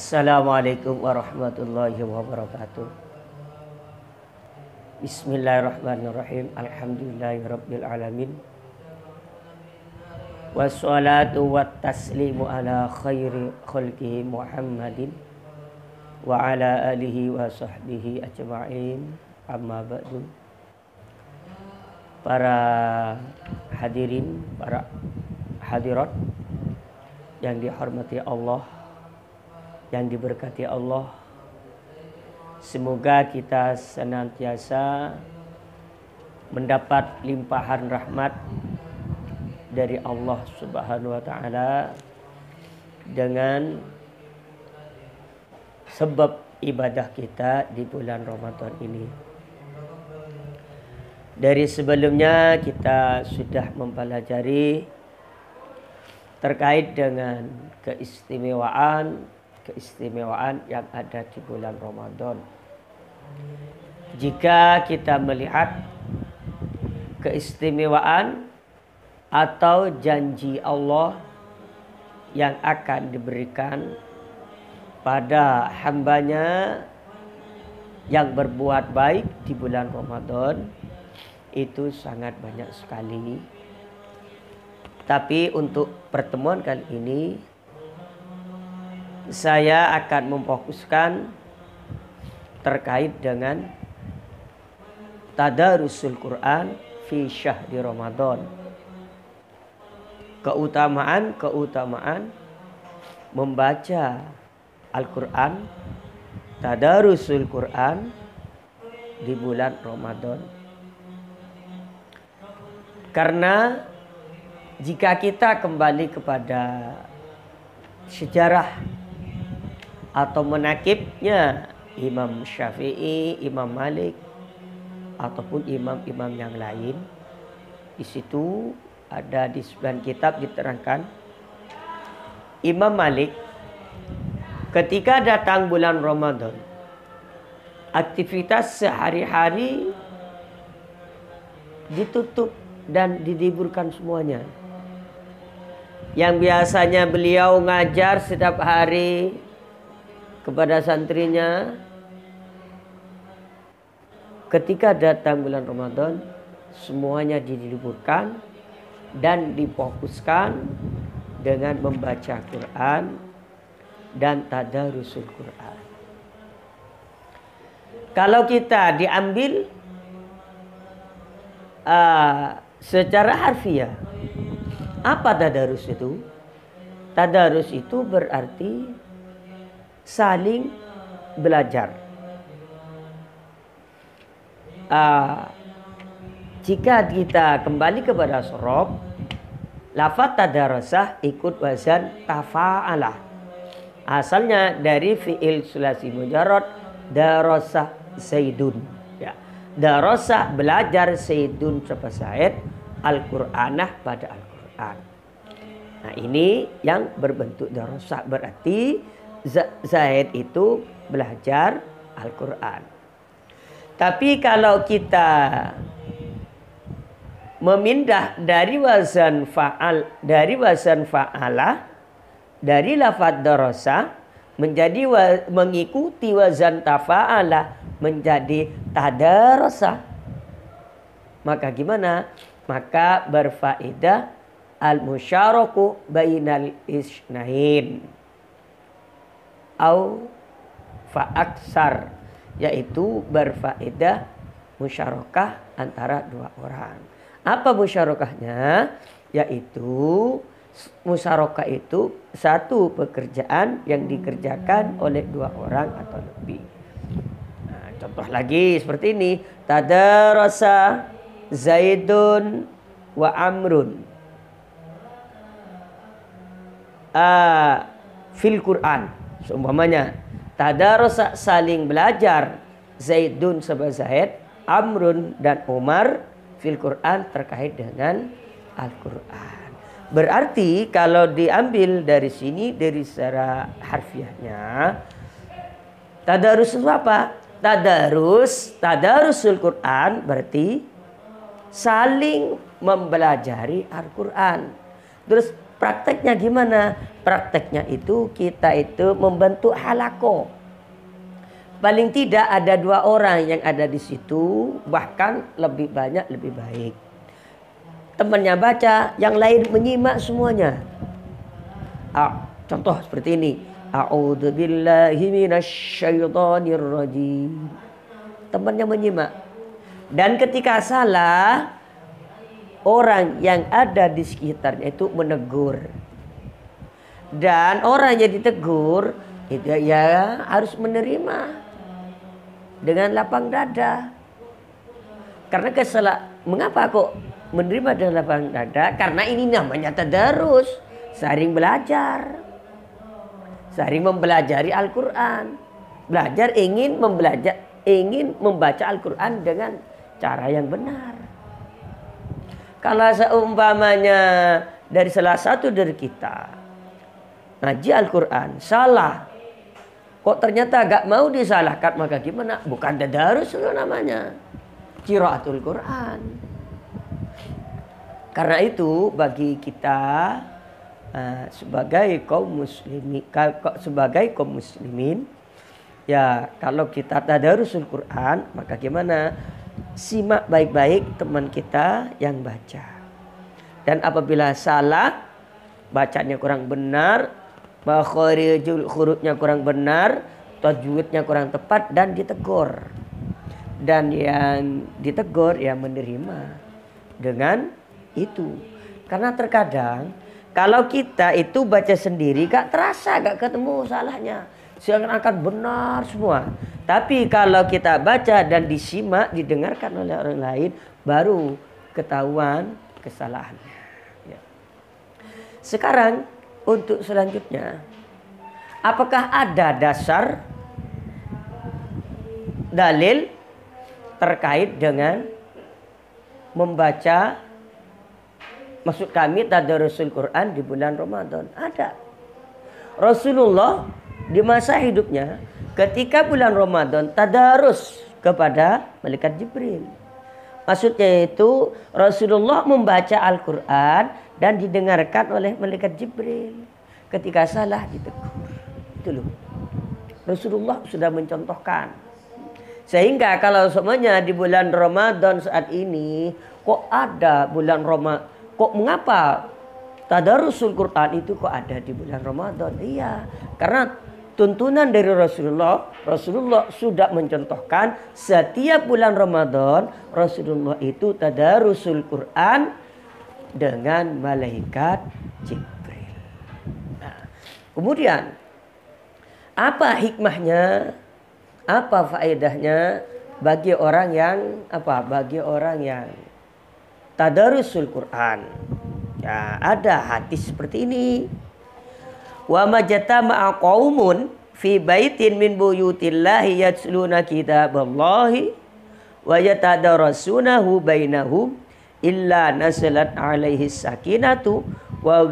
Assalamualaikum warahmatullahi wabarakatuh. Bismillahirrahmanirrahim. Alhamdulillahirabbil alamin. Wassalatu wattaslimu ala khairi khalqihi Muhammadin wa ala alihi wa sahbihi ajma'in. Amma ba'du. Para hadirin, para hadirat yang dihormati Allah, yang diberkati Allah, semoga kita senantiasa mendapat limpahan rahmat dari Allah Subhanahu wa taala dengan sebab ibadah kita di bulan Ramadan ini. Dari sebelumnya kita sudah mempelajari terkait dengan keistimewaan yang ada di bulan Ramadan. Jika kita melihat keistimewaan atau janji Allah yang akan diberikan pada hambanya yang berbuat baik di bulan Ramadan, itu sangat banyak sekali. Tapi untuk pertemuan kali ini saya akan memfokuskan terkait dengan tadarusul Quran fi syahri Ramadan. Keutamaan membaca Al-Quran, tadarusul Quran di bulan Ramadan. Karena jika kita kembali kepada sejarah atau menakibnya Imam Syafi'i, Imam Malik, ataupun imam-imam yang lain, di situ ada di sebelah kitab diterangkan Imam Malik ketika datang bulan Ramadan, aktivitas sehari-hari ditutup dan diliburkan semuanya. Yang biasanya beliau ngajar setiap hari kepada santrinya, ketika datang bulan Ramadan semuanya diliburkan dan difokuskan dengan membaca Quran dan tadarusul Quran. Kalau kita diambil secara harfiah, apa tadarus itu? Tadarus itu berarti saling belajar. Jika kita kembali kepada sorob, lafaz tadarasah ikut wazan tafa'alah. Asalnya dari fi'il sulasi mujarrad darasah Zaidun. Ya. Darasah belajar Zaidun siapa Zaid Al-Qur'anah pada Al-Qur'an. Nah, ini yang berbentuk darasah, berarti Zaid itu belajar Al-Quran. Tapi kalau kita memindah dari wazan fa'alah, dari lafaz darasa menjadi mengikuti wazan tafa'ala menjadi tadarasa, maka gimana? Maka berfaedah al-musyaraku bainal isnain au fa'aksar, yaitu berfaedah musyarakah antara dua orang. Apa musyarakahnya? Yaitu musyarakah itu satu pekerjaan yang dikerjakan oleh dua orang atau lebih. Nah, contoh lagi seperti ini, tadarasa Zaidun wa Amrun fil Quran. Seumpamanya tadarasa saling belajar Zaidun sama Zaid, Amrun dan Umar fil Quran terkait dengan Al-Quran. Berarti kalau diambil dari sini, dari secara harfiahnya, tadarus itu apa? Tadarusul Quran berarti saling mempelajari Al-Quran. Terus Prakteknya gimana? Prakteknya itu kita itu membentuk halaqah. Paling tidak ada 2 orang yang ada di situ, bahkan lebih banyak lebih baik. Temannya baca, yang lain menyimak semuanya. Contoh seperti ini. A'udzubillahi minasyaitonirrajim. Temannya menyimak. Dan ketika salah, orang yang ada di sekitarnya itu menegur. Dan orang yang ditegur itu ya harus menerima dengan lapang dada. Karena mengapa kok menerima dengan lapang dada? Karena ini namanya tadarus, saling belajar, saling mempelajari Al-Quran. Ingin membaca Al-Quran dengan cara yang benar. Kalau seumpamanya dari salah satu dari kita ngaji Al-Quran salah, kok ternyata gak mau disalahkan, maka gimana? Bukan tadarus itu namanya, qiraatul Quran. Karena itu bagi kita sebagai kaum muslimin, ya kalau kita tadarusul Quran, maka gimana? Simak baik-baik teman kita yang baca. Dan apabila salah, bacanya kurang benar, makharijul hurufnya kurang benar, tajwidnya kurang tepat, dan ditegur. Dan yang ditegur ya menerima dengan itu. Karena terkadang kalau kita itu baca sendiri gak terasa, gak ketemu salahnya, seakan-akan benar semua. Tapi kalau kita baca dan disimak, didengarkan oleh orang lain, baru ketahuan kesalahannya. Ya. Sekarang untuk selanjutnya, apakah ada dasar dalil terkait dengan membaca, maksud kami tadarusul Quran di bulan Ramadan? Ada. Rasulullah di masa hidupnya ketika bulan Ramadan tadarus kepada malaikat Jibril. Maksudnya itu Rasulullah membaca Al-Quran dan didengarkan oleh malaikat Jibril. Ketika salah ditegur. Itu loh. Rasulullah sudah mencontohkan. Sehingga kalau semuanya di bulan Ramadan saat ini, kok ada bulan Ramadan, kok mengapa tadarusul Quran itu kok ada di bulan Ramadan? Iya, karena tuntunan dari Rasulullah sudah mencontohkan setiap bulan Ramadan Rasulullah itu tadarusul Quran dengan malaikat Jibril. Nah, kemudian apa hikmahnya? Apa faedahnya bagi orang yang tadarusul Quran? Ya, ada hadis seperti ini. Wa majtama'a qaumun fi baitin min buyutillahi yatluna kitaballahi wa yatadarasunahu bainahum illa nazalat alaihi sakinatu wa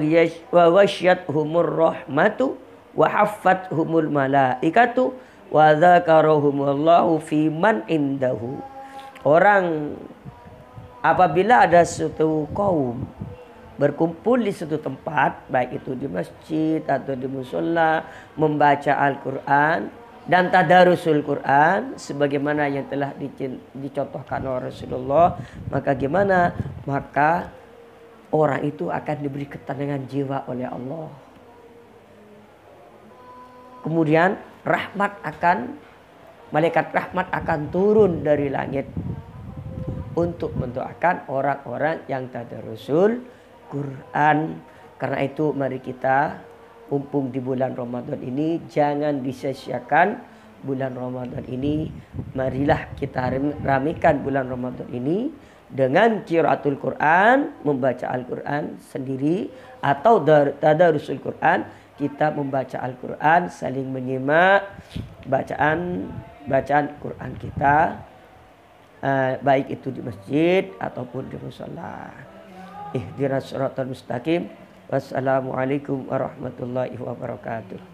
ghashiyatuhumur rahmatu wa haffathumul malaikatu wa dzakarahumullahu fi man indahu. Orang apabila ada suatu kaum berkumpul di suatu tempat, baik itu di masjid atau di mushola, membaca Al-Quran dan tadarusul Quran sebagaimana yang telah dicontohkan oleh Rasulullah, maka gimana? Maka orang itu akan diberi ketenangan jiwa oleh Allah. Kemudian malaikat rahmat akan turun dari langit untuk mendoakan orang-orang yang tadarusul Quran. Karena itu mari kita mumpung di bulan Ramadan ini jangan disia-siakan bulan Ramadan ini. Marilah kita ramikan bulan Ramadan ini dengan qiraatul Quran, membaca Al-Quran sendiri atau tadarusul Quran. Kita membaca Al-Quran, saling menyimak bacaan Quran kita, baik itu di masjid ataupun di mushola. Ihdinas siratal mustaqim. Wassalamualaikum warahmatullahi wabarakatuh.